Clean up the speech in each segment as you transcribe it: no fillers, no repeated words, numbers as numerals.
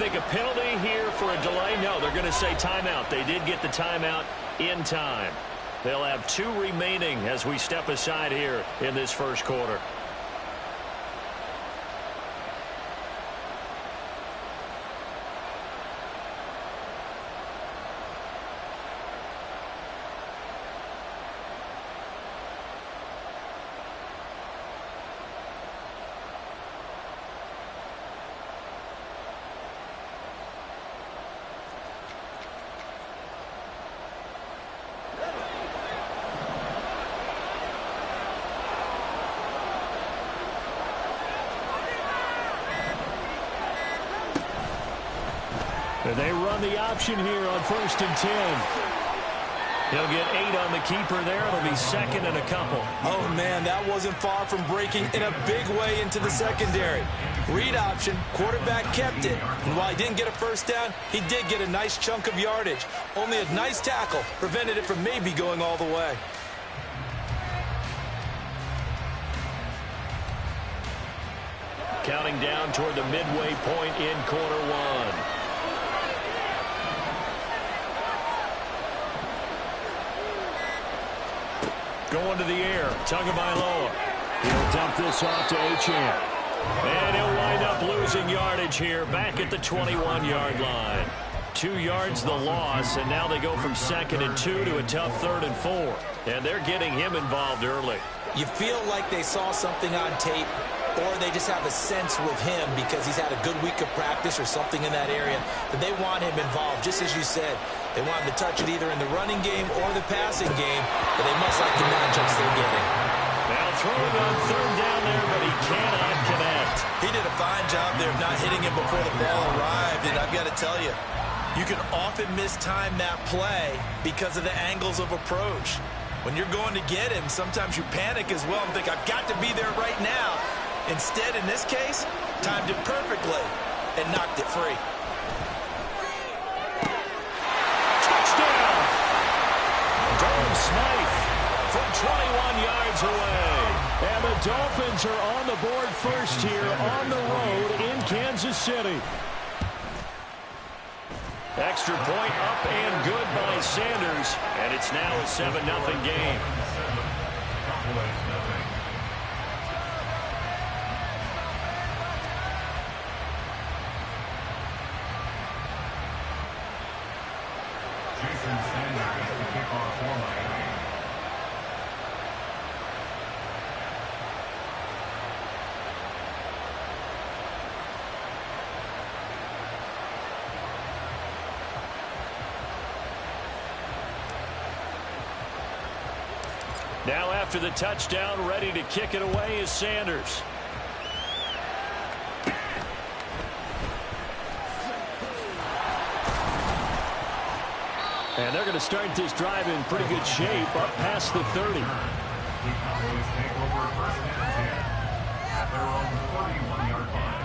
think a penalty here for a delay? No, they're going to say timeout. They did get the timeout in time. They'll have 2 remaining as we step aside here in this first quarter. And they run the option here on 1st and 10. He'll get 8 on the keeper there. It'll be 2nd and a couple. Oh, man, that wasn't far from breaking in a big way into the secondary. Read option, quarterback kept it. And while he didn't get a first down, he did get a nice chunk of yardage. Only a nice tackle prevented it from maybe going all the way. Counting down toward the midway point in quarter 1. Going to the air, Tagovailoa. He'll dump this off to Achane. And he'll wind up losing yardage here, back at the 21-yard line. 2 yards the loss, and now they go from 2nd and 2 to a tough 3rd and 4. And they're getting him involved early. You feel like they saw something on tape, or they just have a sense with him because he's had a good week of practice or something in that area that they want him involved. Just as you said, they want him to touch it either in the running game or the passing game, but they must like the matchups they're getting. Now throwing on 3rd down there, but he cannot connect. He did a fine job there of not hitting him before the ball arrived, and I've got to tell you, you can often mistime that play because of the angles of approach. When you're going to get him, sometimes you panic as well and think, I've got to be there right now. Instead, in this case, timed it perfectly and knocked it free. Touchdown! Durham Smythe from 21 yards away. And the Dolphins are on the board first here on the road in Kansas City. Extra point up and good by Sanders. And it's now a 7-0 game. Now after the touchdown, ready to kick it away is Sanders. And they're going to start this drive in pretty good shape up past the 30. The Cowboys take over 1st and 10 at their own 31-yard line.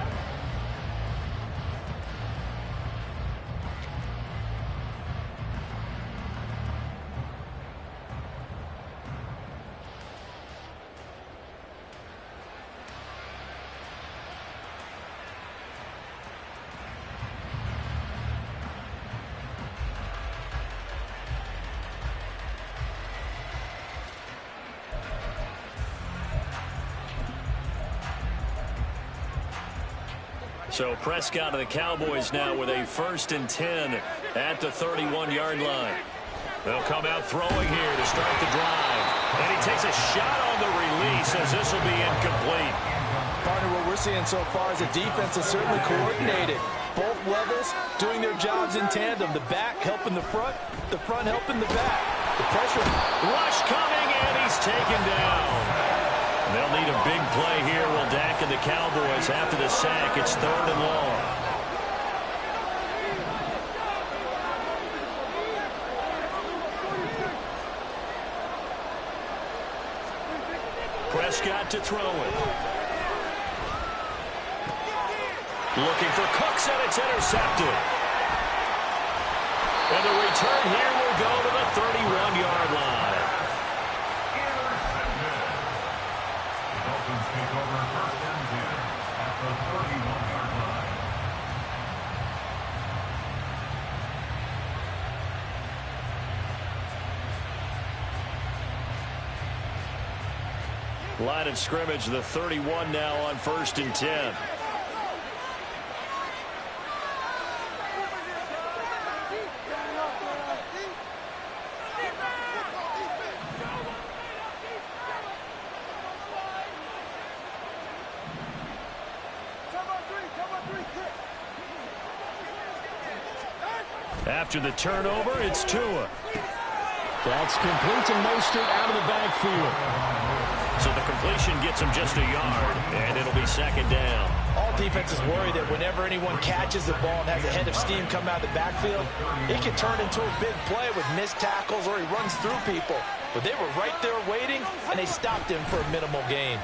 So Prescott of the Cowboys now with a 1st and 10 at the 31-yard line. They'll come out throwing here to start the drive. And he takes a shot on the release as this will be incomplete. Partner, what we're seeing so far is the defense is certainly coordinated. Both levels doing their jobs in tandem. The back helping the front helping the back. The pressure. Rush coming, and he's taken down. They'll need a big play here. Will Dak and the Cowboys after the sack. It's 3rd and long. Prescott to throw it. Looking for Cooks, and it's intercepted. And the return here will go to the 31-yard line. Line of scrimmage, the 31 now on 1st and 10. After the turnover, it's Tua. That's complete to Mostert out of the backfield. So the completion gets him just a yard, and it'll be 2nd down. All defenses worry that whenever anyone catches the ball and has a head of steam come out of the backfield, it can turn into a big play with missed tackles or he runs through people. But they were right there waiting, and they stopped him for a minimal gain.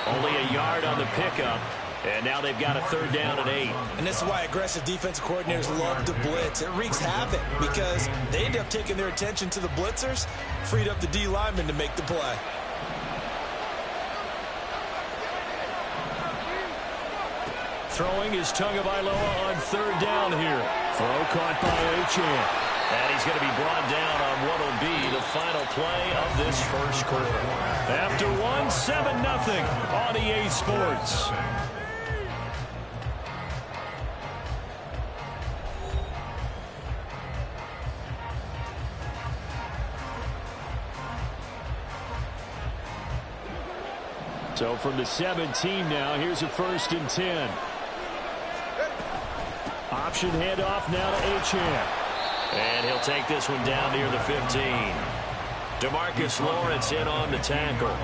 Only a yard on the pickup. And now they've got a 3rd down and 8. And this is why aggressive defensive coordinators love to blitz. It wreaks havoc because they end up taking their attention to the blitzers, freed up the D lineman to make the play. Throwing is Tagovailoa on 3rd down here. Throw caught by Achane. And he's going to be brought down on what will be the final play of this first quarter. After 7-0 on EA Sports. So from the 17 now, here's a 1st and 10. Option handoff now to Achane. And he'll take this one down near the 15. DeMarcus Lawrence in on the tackle.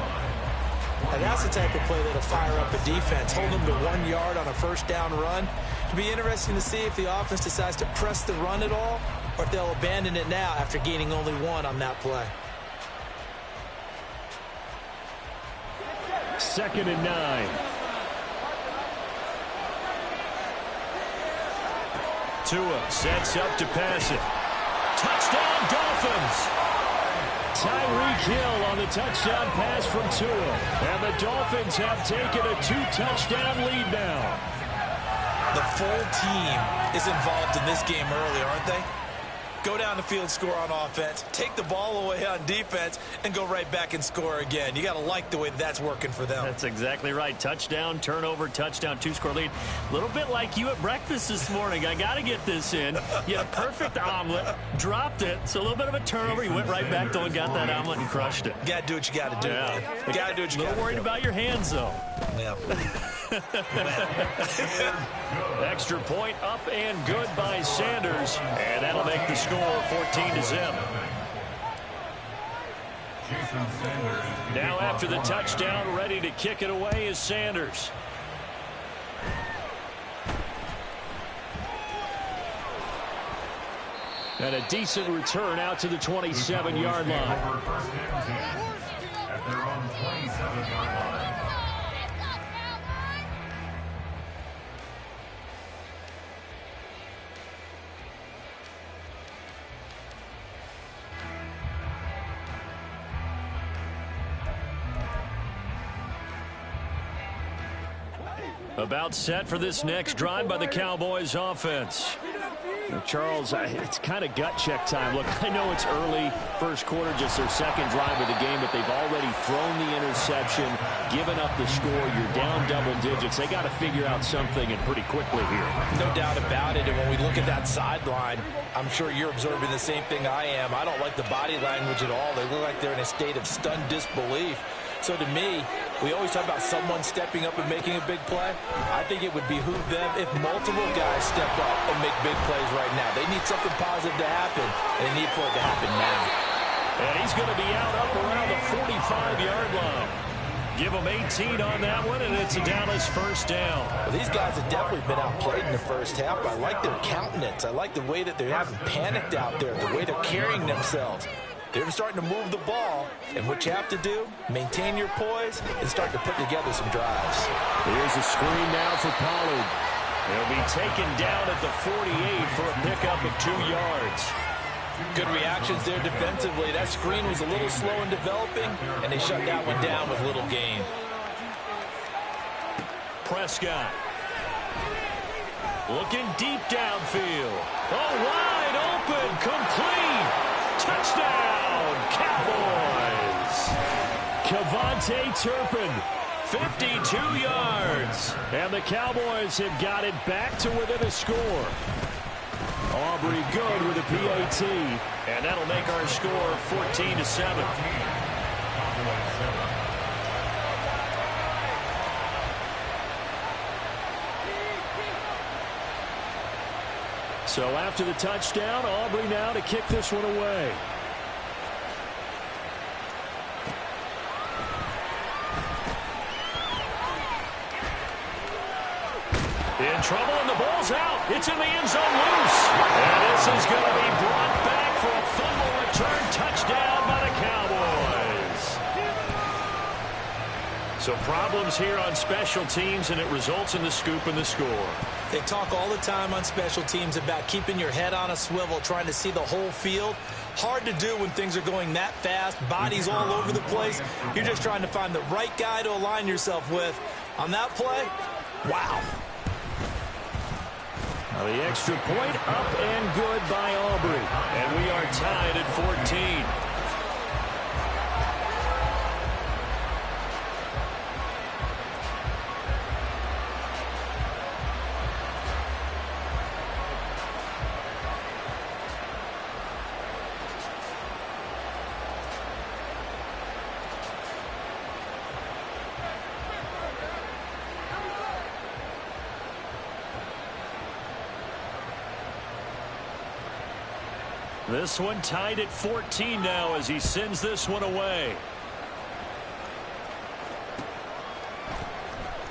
And that's the type of play that'll fire up a defense. Hold them to 1 yard on a 1st down run. It'll be interesting to see if the offense decides to press the run at all or if they'll abandon it now after gaining only 1 on that play. 2nd and 9. Tua sets up to pass it. Touchdown, Dolphins! Tyreek Hill on the touchdown pass from Tua. And the Dolphins have taken a 2-touchdown lead now. The full team is involved in this game early, aren't they? Go down the field, score on offense, take the ball away on defense, and go right back and score again. You got to like the way that's working for them. That's exactly right. Touchdown, turnover, touchdown, 2-score lead. A little bit like you at breakfast this morning. I got to get this in. You had a perfect omelet, dropped it, so a little bit of a turnover. You went right back though and got that omelet and crushed it. You got to do what you got to do. Yeah. You got to do what you got to do. A little worried about your hands, though. Yeah. Extra point up and good by Sanders, and that'll make the score 14-0. Now after the touchdown, ready to kick it away is Sanders. And a decent return out to the 27-yard line. At their own 27-yard line. About set for this next drive by the Cowboys offense. Charles, it's kind of gut check time. Look, I know it's early, first quarter, just their 2nd drive of the game, but they've already thrown the interception, given up the score. You're down double digits. They got to figure out something, and pretty quickly here. No doubt about it. And when we look at that sideline, I'm sure you're observing the same thing I am. I don't like the body language at all. They look like they're in a state of stunned disbelief. So to me, we always talk about someone stepping up and making a big play. I think it would behoove them if multiple guys step up and make big plays right now. They need something positive to happen, and they need for it to happen now. And he's going to be out up around the 45-yard line. Give him 18 on that one, and it's a Dallas 1st down. Well, these guys have definitely been outplayed in the first half. I like their countenance. I like the way that they haven't panicked out there, the way they're carrying themselves. They're starting to move the ball, and what you have to do, maintain your poise and start to put together some drives. Here's a screen now for Pollard. He'll be taken down at the 48 for a pickup of 2 yards. Good reactions there defensively. That screen was a little slow in developing, and they shut that one down with little gain. Prescott. Looking deep downfield. Oh, wide open, complete. Touchdown, Cowboys. Cavante Turpin, 52 yards. And the Cowboys have got it back to within a score. Aubrey good with a PAT. And that'll make our score 14-7. So after the touchdown, Aubrey now to kick this one away. In trouble, and the ball's out. It's in the end zone loose. And this is going to be brought back for a fumble return touchdown by the Cowboys. So problems here on special teams, and it results in the scoop and the score. They talk all the time on special teams about keeping your head on a swivel, trying to see the whole field. Hard to do when things are going that fast, bodies all over the place. You're just trying to find the right guy to align yourself with. On that play, wow. Now the extra point up and good by Aubrey. And we are tied at 14. This one tied at 14 now as he sends this one away.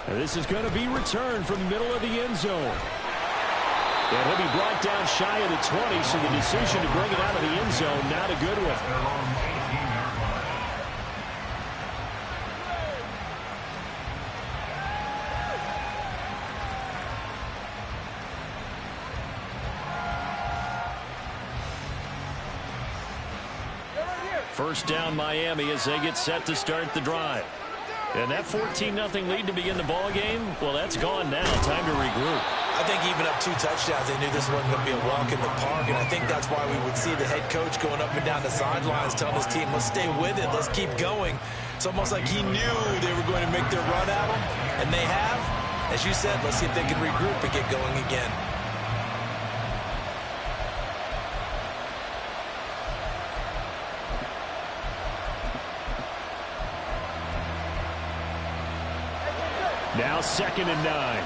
And this is going to be returned from the middle of the end zone. And he'll be brought down shy of the 20, so the decision to bring it out of the end zone, not a good one. First down Miami as they get set to start the drive. And that 14-0 lead to begin the ball game, well, that's gone now. Time to regroup. I think even up 2 touchdowns, they knew this wasn't going to be a walk in the park, and I think that's why we would see the head coach going up and down the sidelines telling his team, let's stay with it, let's keep going. It's almost like he knew they were going to make their run at him, and they have. As you said, let's see if they can regroup and get going again. Now 2nd and 9.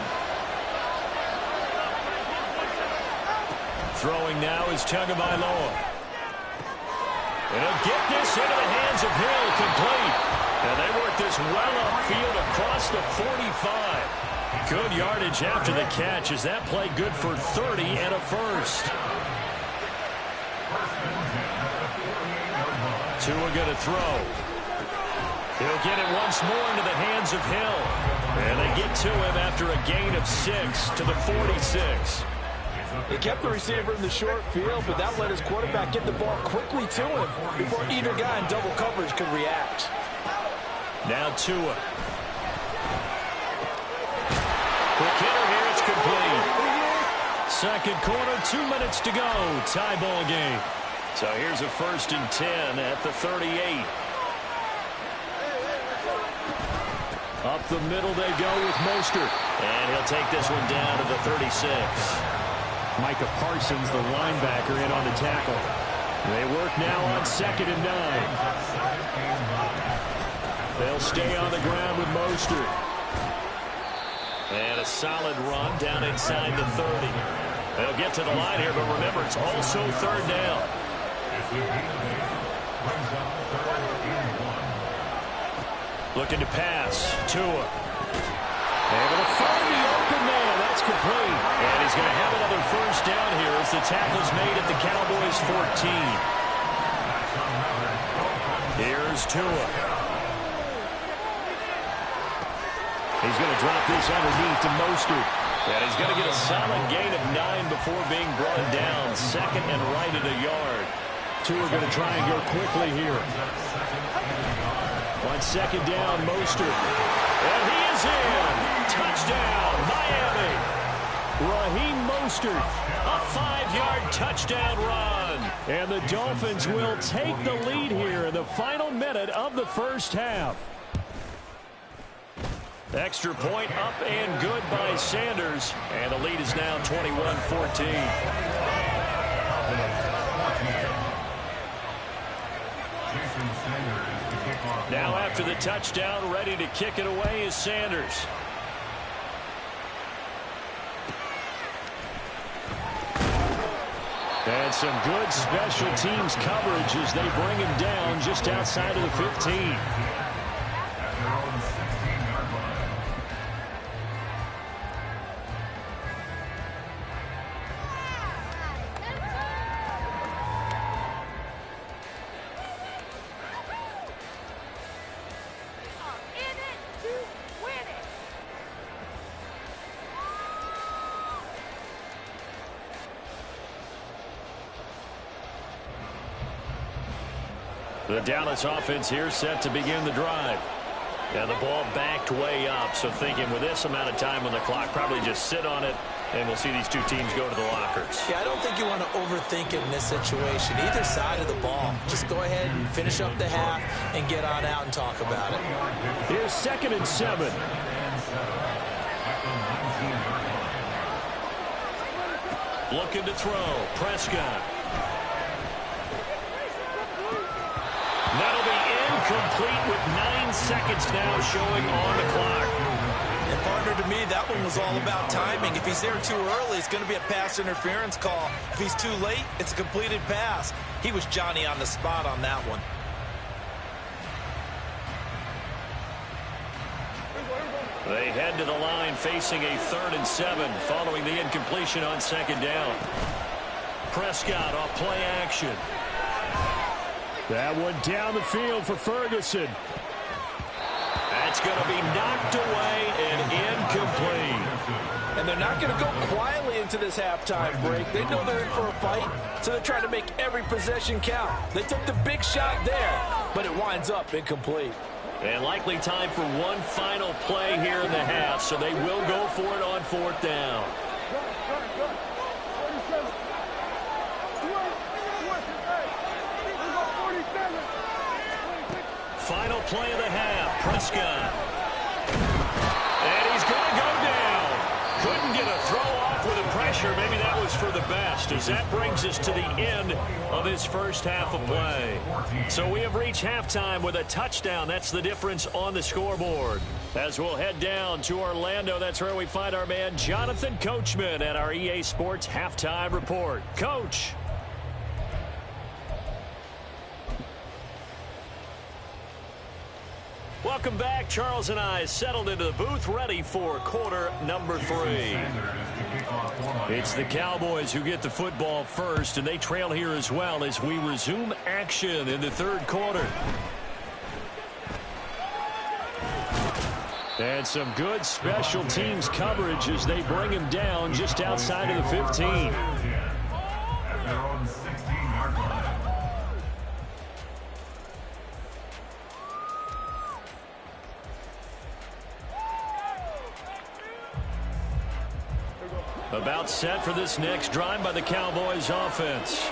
Throwing now is Tagovailoa. And he'll get this into the hands of Hill, complete. And they work this well upfield across the 45. Good yardage after the catch. Is that play good for 30 and a first? Tua going to throw. He'll get it once more into the hands of Hill. And they get to him after a gain of 6 to the 46. He kept the receiver in the short field, but that let his quarterback get the ball quickly to him before either guy in double coverage could react. Now Tua. Quick hitter here, it's complete. Second quarter, 2 minutes to go. Tie ball game. So here's a 1st and 10 at the 38. Up the middle they go with Mostert. And he'll take this one down to the 36. Micah Parsons, the linebacker, in on the tackle. They work now on 2nd and 9. They'll stay on the ground with Mostert. And a solid run down inside the 30. They'll get to the line here, but remember, it's also 3rd down. Looking to pass. Tua. Able to find the open man. That's complete. And he's going to have another first down here as the tackle's made at the Cowboys' 14. Here's Tua. He's going to drop this underneath to Mostert. And he's going to get a solid gain of 9 before being brought down. 2nd and right at a yard. Tua going to try and go quickly here. On 2nd down, Mostert. And he is in. Touchdown, Miami. Raheem Mostert, a 5-yard touchdown run. And the Dolphins will take the lead here in the final minute of the first half. Extra point up and good by Sanders. And the lead is now 21-14. Now after the touchdown, ready to kick it away is Sanders. And some good special teams coverage as they bring him down just outside of the 15. The Dallas offense here set to begin the drive. And the ball backed way up, so thinking with this amount of time on the clock, probably just sit on it, and we'll see these two teams go to the lockers. Yeah, I don't think you want to overthink it in this situation. Either side of the ball. Just go ahead and finish up the half and get on out and talk about it. Here's 2nd and 7. Looking to throw. Prescott. That'll be incomplete with 9 seconds now showing on the clock. And partner, to me, that one was all about timing. If he's there too early, it's going to be a pass interference call. If he's too late, it's a completed pass. He was Johnny on the spot on that one. They head to the line facing a 3rd and 7 following the incompletion on 2nd down. Prescott off play action. That one down the field for Ferguson. That's going to be knocked away and incomplete. And they're not going to go quietly into this halftime break. They know they're in for a fight, so they're trying to make every possession count. They took the big shot there, but it winds up incomplete. And likely time for one final play here in the half, so they will go for it on 4th down. Final play of the half, Prescott. And he's going to go down. Couldn't get a throw off with the pressure. Maybe that was for the best, as that brings us to the end of this first half of play. So we have reached halftime with a touchdown. That's the difference on the scoreboard. As we'll head down to Orlando, that's where we find our man Jonathan Coachman at our EA Sports Halftime Report. Coach. Welcome back. Charles and I settled into the booth, ready for quarter number 3. It's the Cowboys who get the football first, and they trail here as well as we resume action in the 3rd quarter. And some good special teams coverage as they bring him down just outside of the 15. About set for this next drive by the Cowboys offense.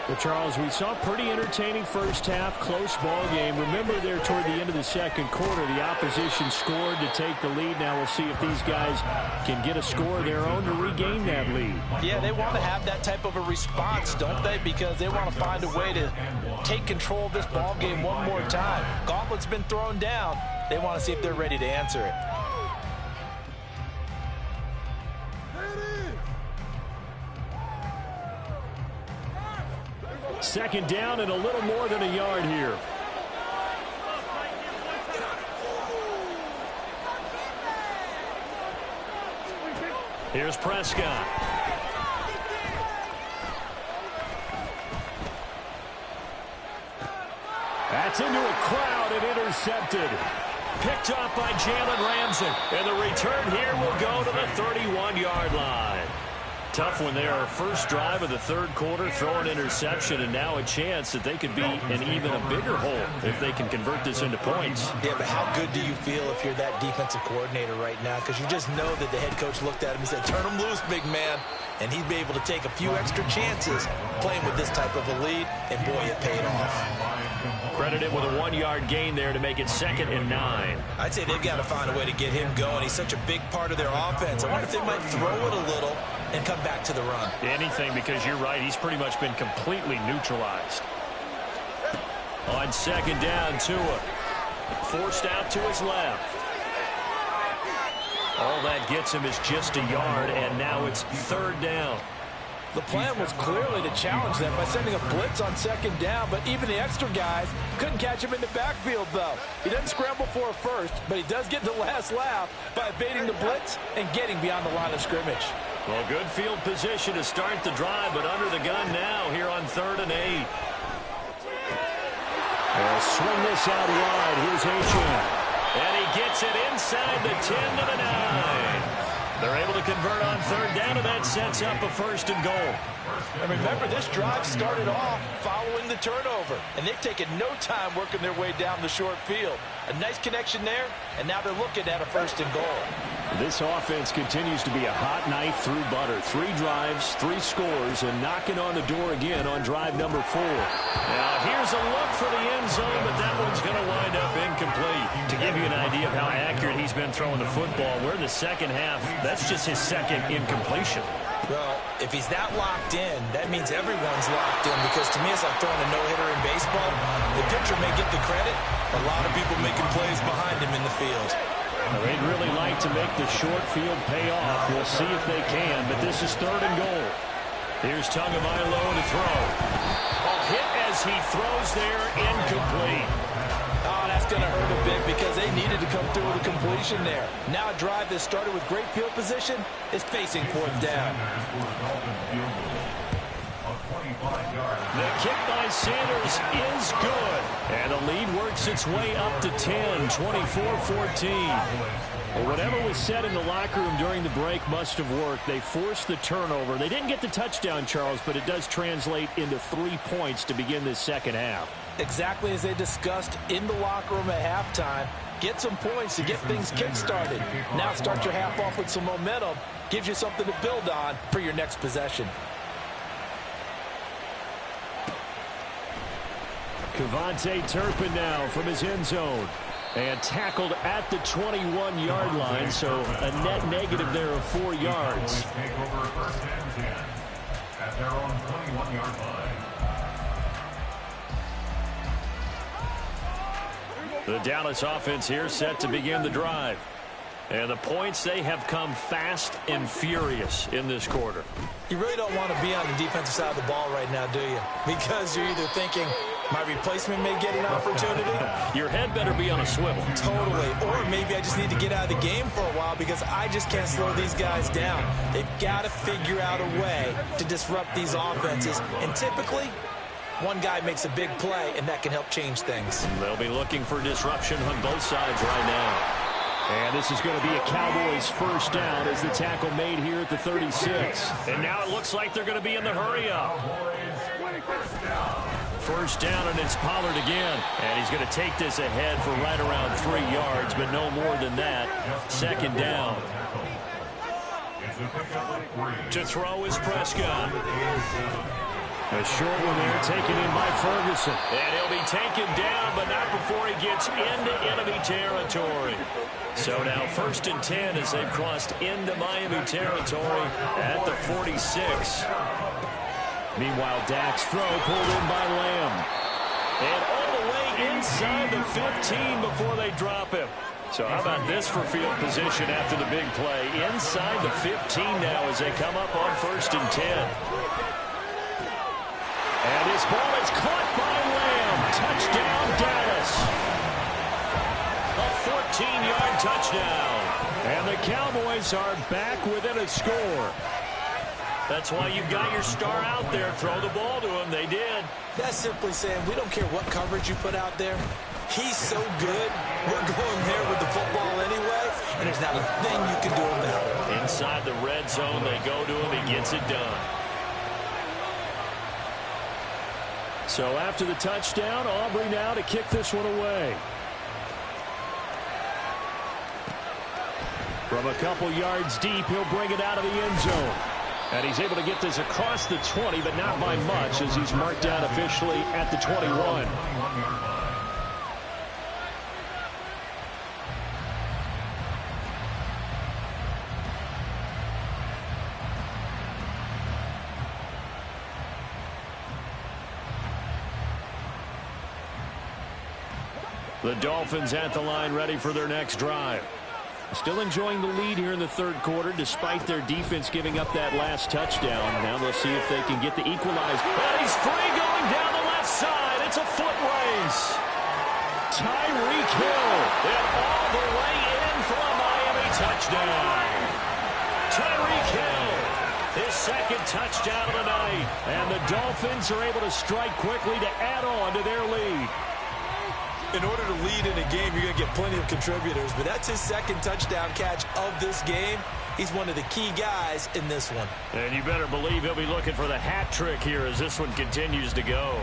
Well, Charles, we saw a pretty entertaining first half, close ball game. Remember there toward the end of the 2nd quarter, the opposition scored to take the lead. Now we'll see if these guys can get a score of their own to regain that lead. Yeah, they want to have that type of a response, don't they? Because they want to find a way to take control of this ball game one more time. Gauntlet's been thrown down. They want to see if they're ready to answer it. Second down and a little more than a yard here. Here's Prescott. That's into a crowd and intercepted. Picked up by Jalen Ramsey. And the return here will go to the 31-yard line. tough one there. First drive of the third quarter, throw an interception, and now a chance that they could be in even a bigger hole if they can convert this into points. Yeah, but how good do you feel if you're that defensive coordinator right now? Because you just know that the head coach looked at him and said, turn him loose, big man. And he'd be able to take a few extra chances playing with this type of a lead, and boy, it paid off. Credited with a 1-yard gain there to make it 2nd and 9. I'd say they've got to find a way to get him going. He's such a big part of their offense. I wonder if they might throw it a little and come back to the run. Anything, because you're right. He's pretty much been completely neutralized. On 2nd down, Tua. Forced out to his left. All that gets him is just a yard, and now it's 3rd down. The plan was clearly to challenge them by sending a blitz on 2nd down, but even the extra guys couldn't catch him in the backfield, though. He doesn't scramble for a first, but he does get the last laugh by evading the blitz and getting beyond the line of scrimmage. Well, good field position to start the drive, but under the gun now here on 3rd and 8. They'll swing this out wide. Here's Achane. And he gets it inside the 10 to the 9. They're able to convert on 3rd down, and that sets up a 1st and goal. And remember, this drive started off following the turnover, and they've taken no time working their way down the short field. A nice connection there, and now they're looking at a 1st and goal. This offense continues to be a hot knife through butter. 3 drives, 3 scores, and knocking on the door again on drive number 4. Now, here's a look for the end zone, but that one's going to wind up incomplete. To give you an idea of how accurate he's been throwing the football, we're in the second half. That's just his 2nd incompletion. Well, if he's that locked in, that means everyone's locked in, because to me, it's like throwing a no-hitter in baseball. The pitcher may get the credit. A lot of people making plays behind him in the field. Well, they'd really like to make the short field pay off. We'll see if they can, but this is 3rd and goal. Here's Tagovailoa to throw. A hit as he throws there, incomplete. Oh, that's going to hurt a bit because they needed to come through with a completion there. Now a drive that started with great field position is facing 4th down. The kick by Sanders is good. And the lead works its way up to 10, 24-14. Well, whatever was said in the locker room during the break must have worked. They forced the turnover. They didn't get the touchdown, Charles, but it does translate into 3 points to begin this second half. Exactly as they discussed in the locker room at halftime. Get some points to get things kick-started. Now start your half off with some momentum. Gives you something to build on for your next possession. Kevontae Turpin now from his end zone. And tackled at the 21-yard line, so a net negative there of 4 yards. Take over 1st and 10 at their own 21-yard line. The Dallas offense here set to begin the drive. And the points, they have come fast and furious in this quarter. You really don't want to be on the defensive side of the ball right now, do you? Because you're either thinking, my replacement may get an opportunity. Your head better be on a swivel. Totally. Or maybe I just need to get out of the game for a while because I just can't slow these guys down. They've got to figure out a way to disrupt these offenses. And typically, one guy makes a big play, and that can help change things. They'll be looking for disruption on both sides right now. And this is going to be a Cowboys 1st down as the tackle made here at the 36. And now it looks like they're going to be in the hurry-up. 1st down, and it's Pollard again. And he's going to take this ahead for right around 3 yards, but no more than that. 2nd down. To throw is Prescott. A short one there taken in by Ferguson. And he'll be taken down, but not before he gets into enemy territory. So now 1st and 10 as they've crossed into Miami territory at the 46. Meanwhile, Dak's throw pulled in by Lamb. And all the way inside the 15 before they drop him. So how about this for field position after the big play? Inside the 15 now as they come up on 1st and 10. And his ball is caught by Lamb. Touchdown, Dallas. A 14-yard touchdown. And the Cowboys are back within a score. That's why you've got your star out there. Throw the ball to him. They did. That's simply saying we don't care what coverage you put out there. He's so good. We're going there with the football anyway, and there's not a thing you can do about it. Inside the red zone, they go to him. He gets it done. So after the touchdown, Aubrey now to kick this one away. From a couple yards deep, he'll bring it out of the end zone. And he's able to get this across the 20, but not by much, as he's marked down officially at the 21. The Dolphins at the line, ready for their next drive. Still enjoying the lead here in the third quarter, despite their defense giving up that last touchdown. Now they'll see if they can get the equalizer. And he's free going down the left side. It's a foot race. Tyreek Hill, and all the way in for a Miami touchdown. Tyreek Hill, his second touchdown of the night. And the Dolphins are able to strike quickly to add on to their lead. In order to lead in a game, you're going to get plenty of contributors, but that's his second touchdown catch of this game. He's one of the key guys in this one. And you better believe he'll be looking for the hat trick here as this one continues to go.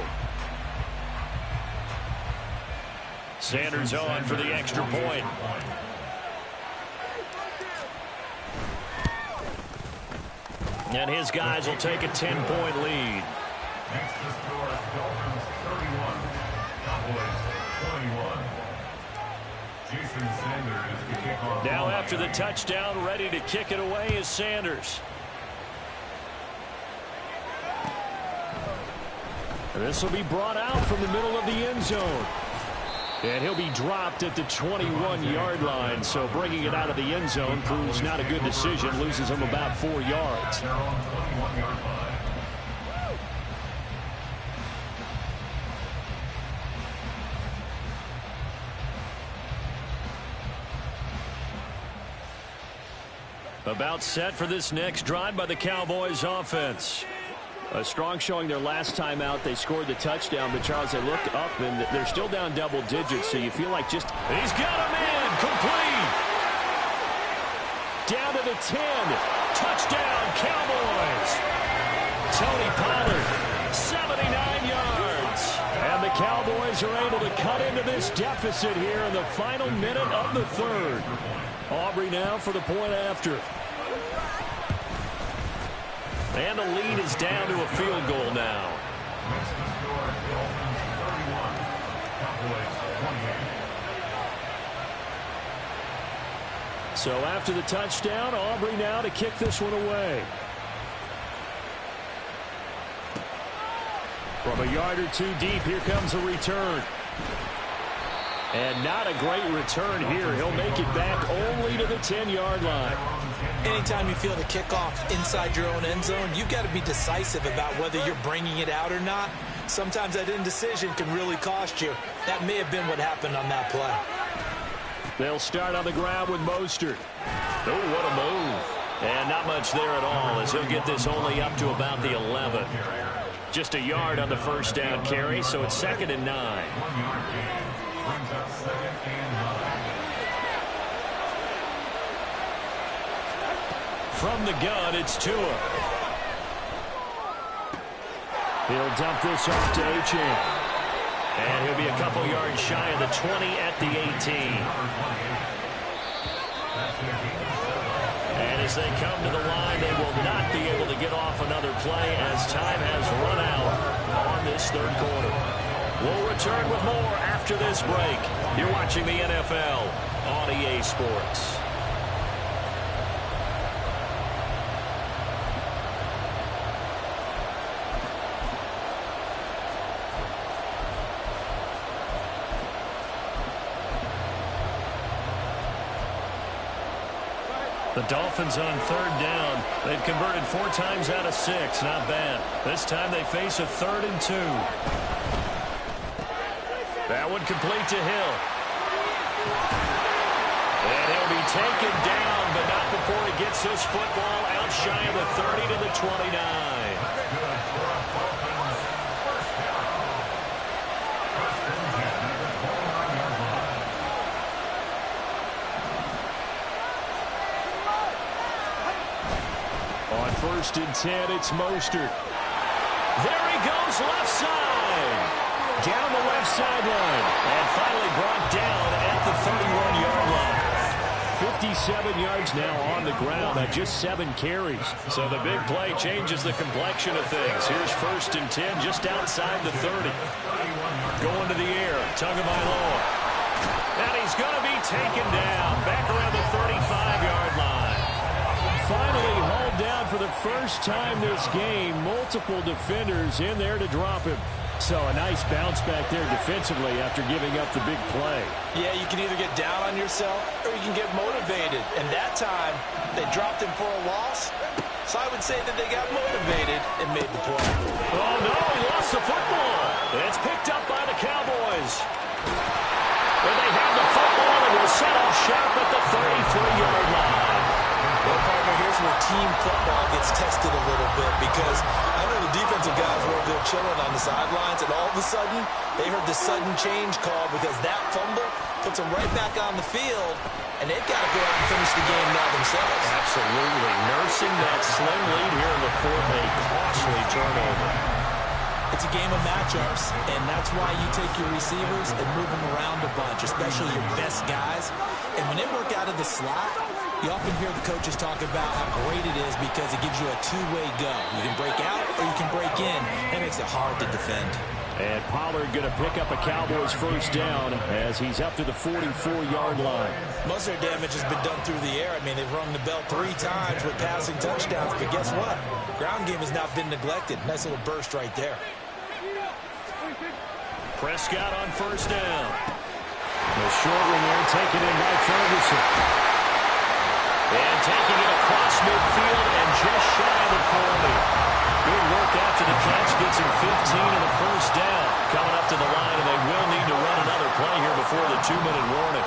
Sanders on for the extra point. And his guys will take a 10-point lead. Next to score, Dolphins 31, Cowboys 21. Jason Sanders to kick off. Now after the touchdown, ready to kick it away is Sanders. And this will be brought out from the middle of the end zone. And he'll be dropped at the 21-yard line. So bringing it out of the end zone proves not a good decision. Loses him about 4 yards. They're on 21-yard line. About set for this next drive by the Cowboys offense. A strong showing their last time out. They scored the touchdown, but Charles, they looked up and they're still down double digits, so you feel like just... He's got him in! Complete! Down to the 10. Touchdown, Cowboys! Tony Pollard, 79 yards. And the Cowboys are able to cut into this deficit here in the final minute of the third. Aubrey now for the point after. And the lead is down to a field goal now. Next to score, Dolphins 31, Cowboys 28. So after the touchdown, Aubrey now to kick this one away. From a yard or two deep, here comes a return. And not a great return here. He'll make it back only to the 10-yard line. Anytime you feel the kickoff inside your own end zone, you've got to be decisive about whether you're bringing it out or not. Sometimes that indecision can really cost you. That may have been what happened on that play. They'll start on the ground with Mostert. Oh, what a move. And not much there at all, as he'll get this only up to about the 11. Just a yard on the first down carry, so it's 2nd and 9. Brings up 2nd and 9. From the gun, it's Tua. He'll dump this off to Achane. And he'll be a couple yards shy of the 20 at the 18. And as they come to the line, they will not be able to get off another play as time has run out on this third quarter. We'll return with more after this break. You're watching the NFL on EA Sports. The Dolphins on 3rd down. They've converted 4 times out of 6. Not bad. This time they face a 3rd and 2. That one complete to Hill. And he'll be taken down, but not before he gets this football out shy of the 30 to the 29. 1st and 10. It's Mostert. There he goes, left side. Down the left sideline. And finally brought down at the 31-yard line. 57 yards now on the ground on just 7 carries. So the big play changes the complexion of things. Here's 1st and 10 just outside the 30. Going to the air, Tagovailoa. And he's going to be taken down back around the 35-yard line. Finally hauled down for the first time this game. Multiple defenders in there to drop him. So a nice bounce back there defensively after giving up the big play. Yeah, you can either get down on yourself or you can get motivated. And that time, they dropped him for a loss. So I would say that they got motivated and made the play. Oh, no, he lost the football. It's picked up by the Cowboys. And they have the football and will set up shop at the 33-yard line. Well, partner, here's where team football gets tested a little bit because I know the defensive guys were over there chilling on the sidelines, and all of a sudden, they heard the sudden change call because that fumble puts them right back on the field, and they've got to go out and finish the game now themselves. Absolutely. Nursing that slim lead here in the fourth, a costly turnover. It's a game of matchups, and that's why you take your receivers and move them around a bunch, especially your best guys. And when they work out of the slot, you often hear the coaches talk about how great it is because it gives you a two-way go. You can break out or you can break in. That makes it hard to defend. And Pollard going to pick up a Cowboys first down as he's up to the 44-yard line. Most of their damage has been done through the air. I mean, they've rung the bell 3 times with passing touchdowns, but guess what? Ground game has not been neglected. Nice little burst right there. Prescott on first down. The short one there taken in by Ferguson. And taking it across midfield and just shy of the 40. Good work after the catch. Gets him 15 in the first down. Coming up to the line, and they will need to run another play here before the 2-minute warning.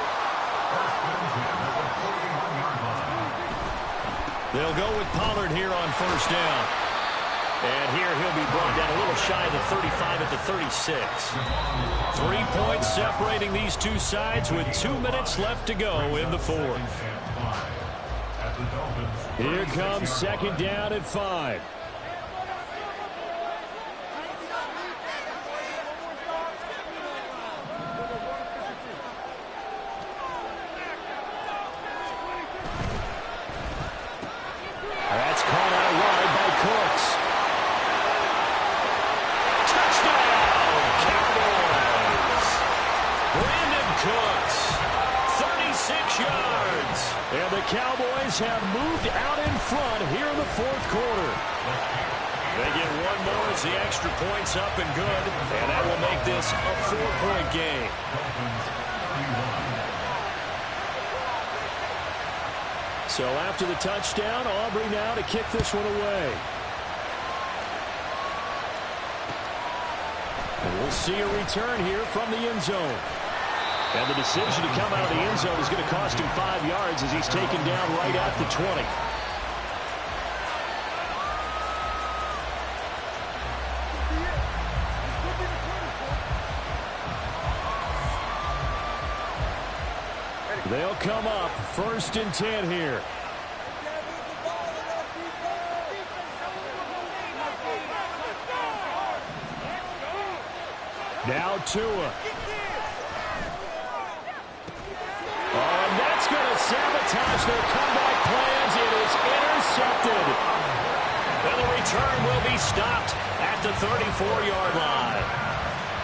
They'll go with Pollard here on first down. And here he'll be brought down a little shy of the 35 at the 36. 3 points separating these two sides with 2 minutes left to go in the fourth. Here comes second down at 5. That's caught out wide by Cooks. Touchdown, Cowboys! Brandon Cooks, 36 yards. And the Cowboys have moved out in front here in the fourth quarter. They get one more as the extra point's up and good. And that will make this a 4-point game. So after the touchdown, Aubrey now to kick this one away. And we'll see a return here from the end zone. And the decision to come out of the end zone is going to cost him 5 yards as he's taken down right at the 20. They'll come up 1st and 10 here. Now Tua. Oh, and that's going to sabotage their comeback plans. It is intercepted. And the return will be stopped at the 34-yard line.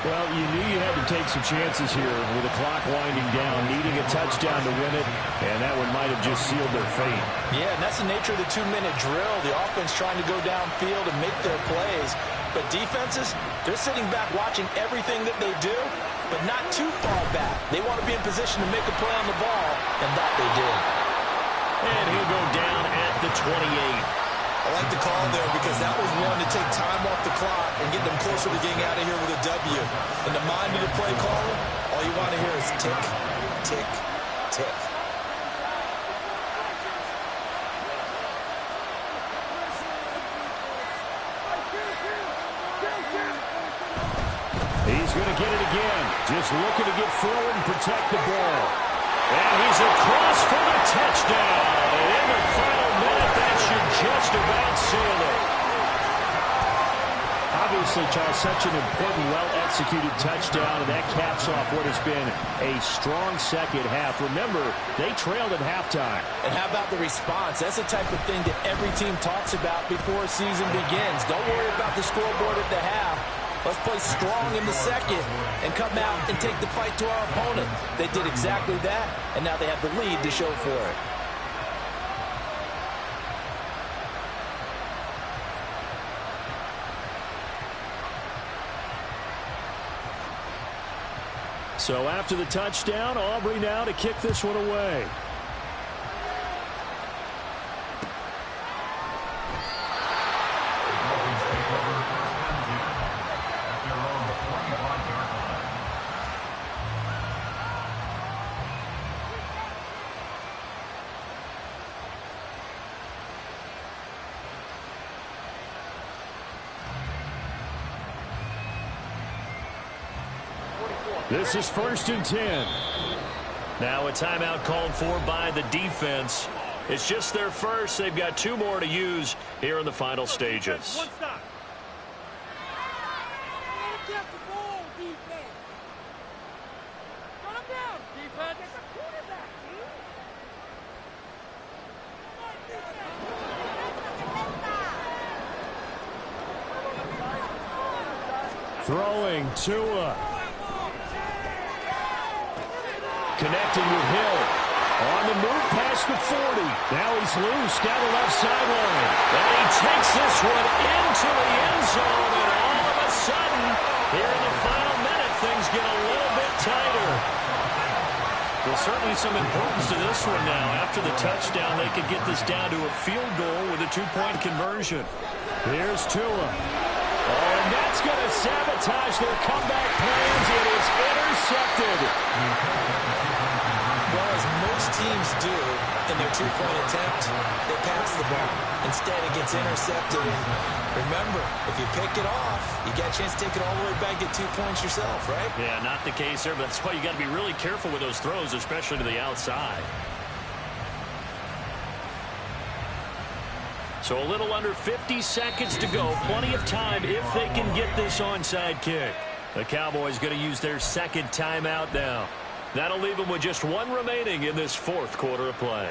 Well, you knew you had to take some chances here with the clock winding down, needing a touchdown to win it, and that one might have just sealed their fate. Yeah, and that's the nature of the 2-minute drill. The offense trying to go downfield and make their plays. But defenses, they're sitting back watching everything that they do, but not too far back. They want to be in position to make a play on the ball, and that they did. And he'll go down at the 28. I like the call there because that was one to take time off the clock and get them closer to getting out of here with a W. In the mind of the play caller, all you want to hear is tick, tick, tick. He's going to get it again. Just looking to get forward and protect the ball. And he's across for the touchdown. And in the final minute, that should just about sealed it. Obviously, Charles, such an important, well-executed touchdown, and that caps off what has been a strong second half. Remember, they trailed at halftime. And how about the response? That's the type of thing that every team talks about before a season begins. Don't worry about the scoreboard at the half. Let's play strong in the second and come out and take the fight to our opponent. They did exactly that, and now they have the lead to show for it. So after the touchdown, Aubrey now to kick this one away. This is 1st and 10. Now a timeout called for by the defense. It's just their first. They've got 2 more to use here in the final stages. One stop. Get the ball, defense. Run him down, defense. It's a quarterback, dude. Throwing Tua. Connecting with Hill. On the move past the 40. Now he's loose down the left sideline. And he takes this one into the end zone. And all of a sudden, here in the final minute, things get a little bit tighter. There's certainly some importance to this one now. After the touchdown, they could get this down to a field goal with a 2-point conversion. Here's Tua. Oh, and that's going to sabotage their comeback plans. It is intercepted. Well, as most teams do in their 2-point attempt, they pass the ball. Instead, it gets intercepted. And remember, if you pick it off, you get a chance to take it all the way back, get 2 points yourself, right? Yeah, not the case there, but that's why you got to be really careful with those throws, especially to the outside. So a little under 50 seconds to go. Plenty of time if they can get this onside kick. The Cowboys going to use their second timeout now. That'll leave them with just 1 remaining in this 4th quarter of play.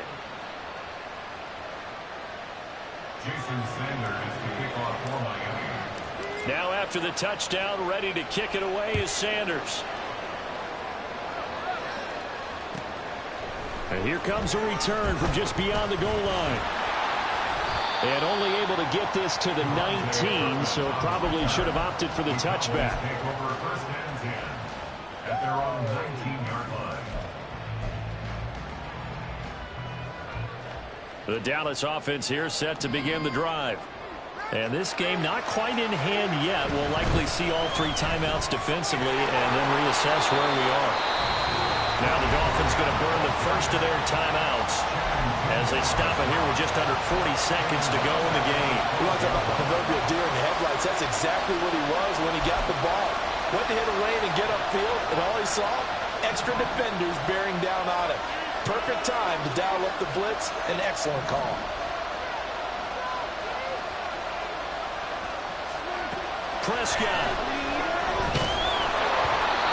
Jason Sanders to kick off for Miami. Now after the touchdown, ready to kick it away is Sanders. And here comes a return from just beyond the goal line. And only able to get this to the 19, so probably should have opted for the touchback. Take over 1st and 10 at their own 19-yard line. The Dallas offense here set to begin the drive. And this game not quite in hand yet. We'll likely see all 3 timeouts defensively and then reassess where we are. Now the Dolphins going to burn the first of their timeouts as they stop it here with just under 40 seconds to go in the game. We want to talk about the proverbial deer in the headlights. That's exactly what he was when he got the ball. Went to hit a lane and get upfield, and all he saw, extra defenders bearing down on him. Perfect time to dial up the blitz. An excellent call. Prescott.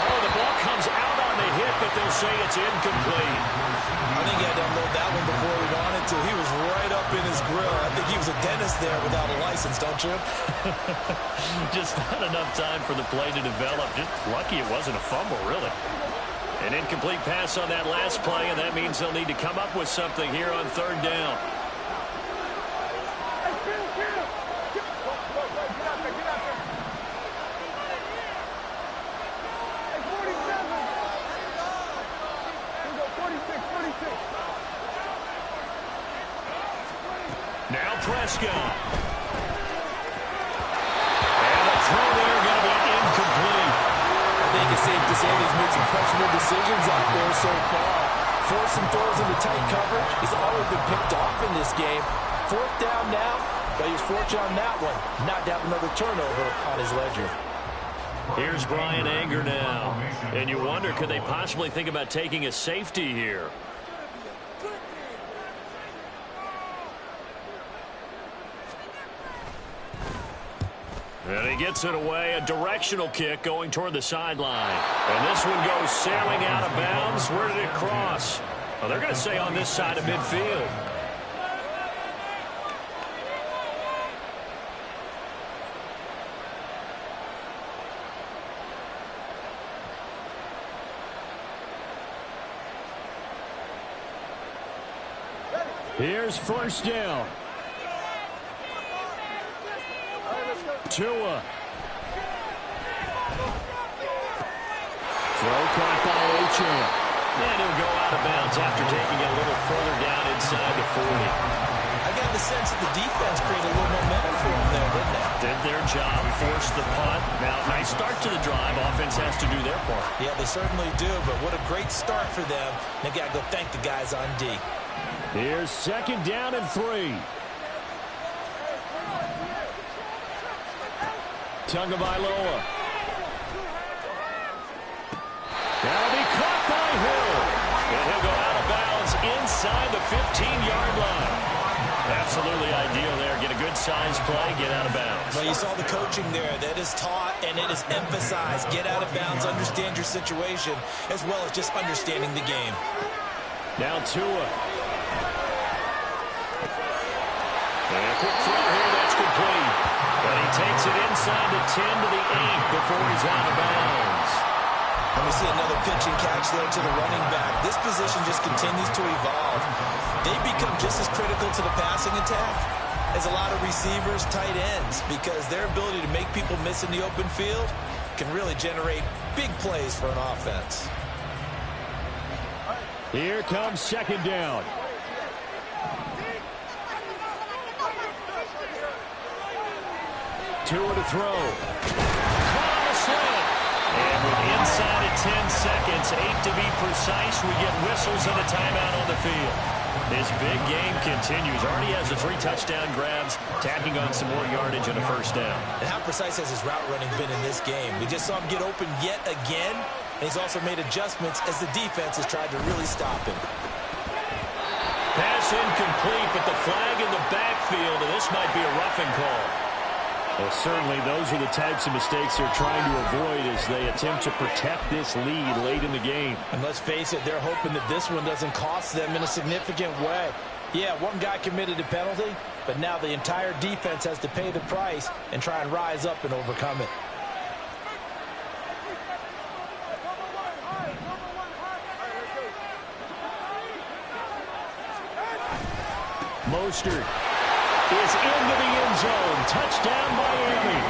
Oh, the ball comes out on the hit, but they'll say it's incomplete. I think he had to unload that one before he wanted to. He was right up in his grill. I think he was a dentist there without a license, don't you? Just not enough time for the play to develop. Just lucky it wasn't a fumble, really. An incomplete pass on that last play, and that means they'll need to come up with something here on 3rd down. Now Prescott. And the throw there going to be incomplete. I think it's safe to say he's made some questionable decisions out there so far. Forcing throws into tight coverage. He's already been picked off in this game. 4th down now, but he's fortunate on that one. Not to have another turnover on his ledger. Here's Brian Anger now. And you wonder, could they possibly think about taking a safety here? And he gets it away, a directional kick going toward the sideline. And this one goes sailing out of bounds. Where did it cross? Well, they're going to say on this side of midfield. Here's first down. Tua. Throw caught by A-Champ. And he'll go out of bounds after taking it a little further down inside the 40. I got the sense that the defense created a little momentum for them there, didn't they? Did their job, forced the punt. Now, nice start to the drive. Offense has to do their part. Yeah, they certainly do, but what a great start for them. They got to go thank the guys on D. Here's second down and 3. Tagovailoa. That'll be caught by Hill. And he'll go out of bounds inside the 15-yard line. Absolutely ideal there. Get a good size play, get out of bounds. Well, you saw the coaching there. That is taught and it is emphasized. Get out of bounds, understand your situation, as well as just understanding the game. Now Tua. And a quick throw here, that's complete. But he takes it inside the 10 to the 8 before he's out of bounds. And we see another pitch and catch there to the running back. This position just continues to evolve. They become just as critical to the passing attack as a lot of receivers, tight ends, because their ability to make people miss in the open field can really generate big plays for an offense. Here comes second down. Tua to throw. Caught on the slant. And with inside of 10 seconds, 8 to be precise, we get whistles and a timeout on the field. His big game continues. Already has the 3 touchdown grabs, tacking on some more yardage and a first down. And how precise has his route running been in this game? We just saw him get open yet again, and he's also made adjustments as the defense has tried to really stop him. Pass incomplete, but the flag in the backfield, and this might be a roughing call. Well, certainly those are the types of mistakes they're trying to avoid as they attempt to protect this lead late in the game. And let's face it, they're hoping that this one doesn't cost them in a significant way. Yeah, one guy committed a penalty, but now the entire defense has to pay the price and try and rise up and overcome it. Mostert is into the end zone. Touchdown, Miami.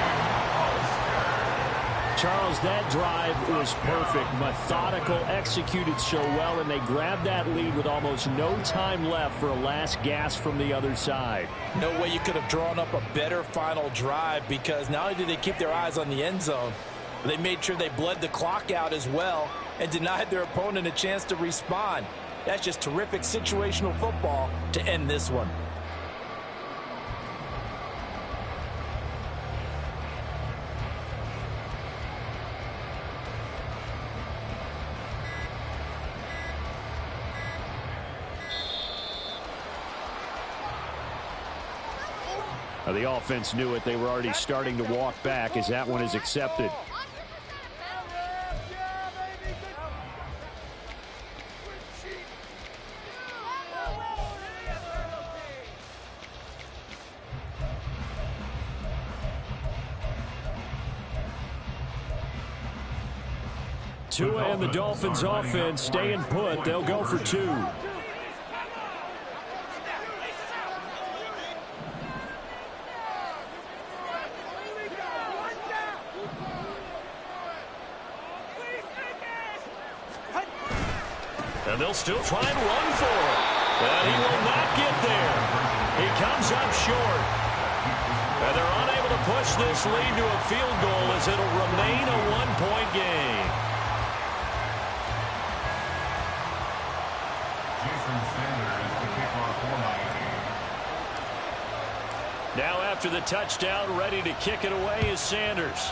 Charles, that drive was perfect. Methodical, executed so well, and they grabbed that lead with almost no time left for a last gasp from the other side. No way you could have drawn up a better final drive, because not only did they keep their eyes on the end zone, but they made sure they bled the clock out as well and denied their opponent a chance to respond. That's just terrific situational football to end this one. Now, the offense knew it. They were already starting to walk back as that one is accepted. Tua and the Dolphins offense staying put. They'll go for 2. And they'll still try and run for it. But he will not get there. He comes up short. And they're unable to push this lead to a field goal as it'll remain a one-point game. Now after the touchdown, ready to kick it away is Sanders.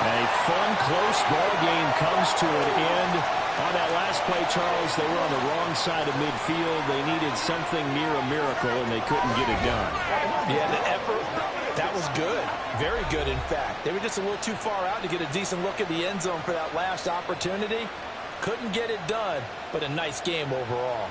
A fun, close ball game comes to an end. On that last play, Charles, they were on the wrong side of midfield. They needed something near a miracle, and they couldn't get it done. Yeah, the effort, that was good. Very good, in fact. They were just a little too far out to get a decent look at the end zone for that last opportunity. Couldn't get it done, but a nice game overall.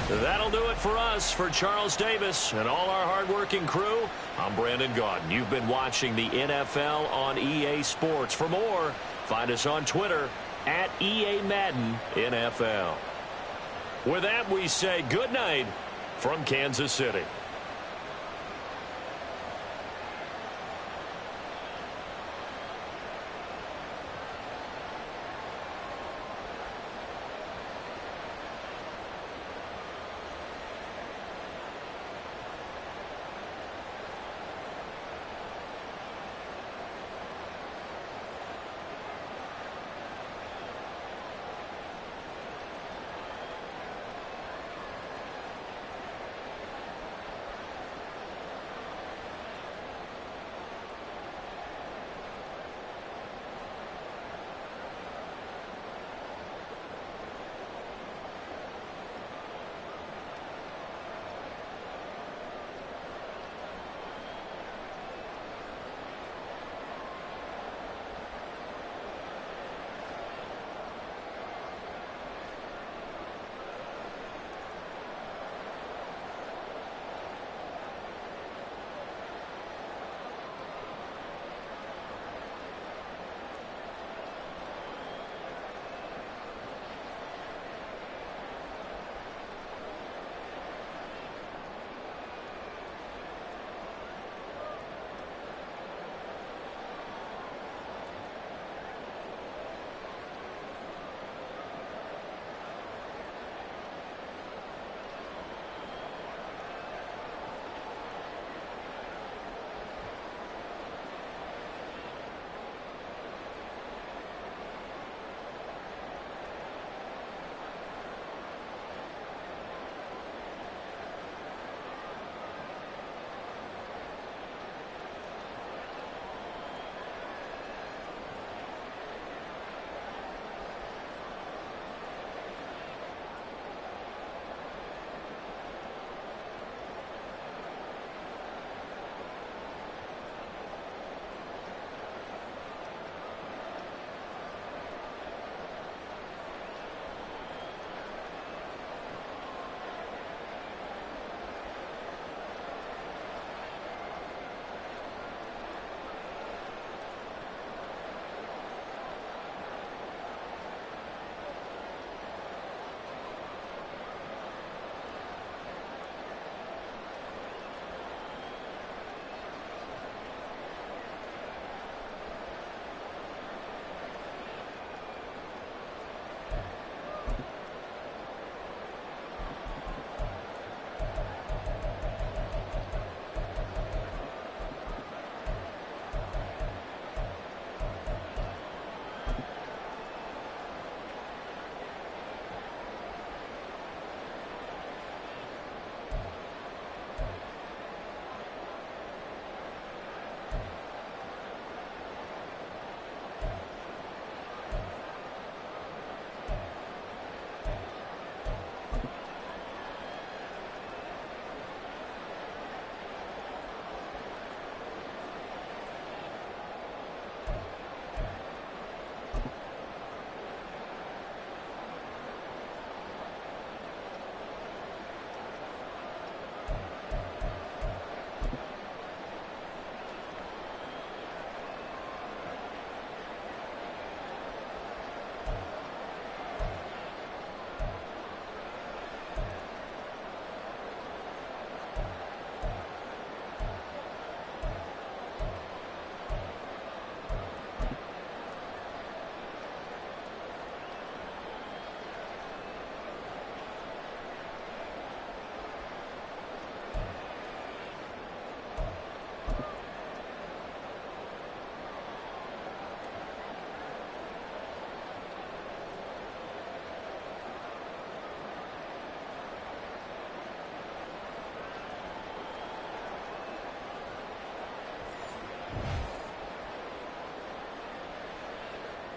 That'll do it for us. For Charles Davis and all our hardworking crew, I'm Brandon Gaudin. You've been watching the NFL on EA Sports. For more, find us on Twitter at EA Madden NFL. With that, we say good night from Kansas City.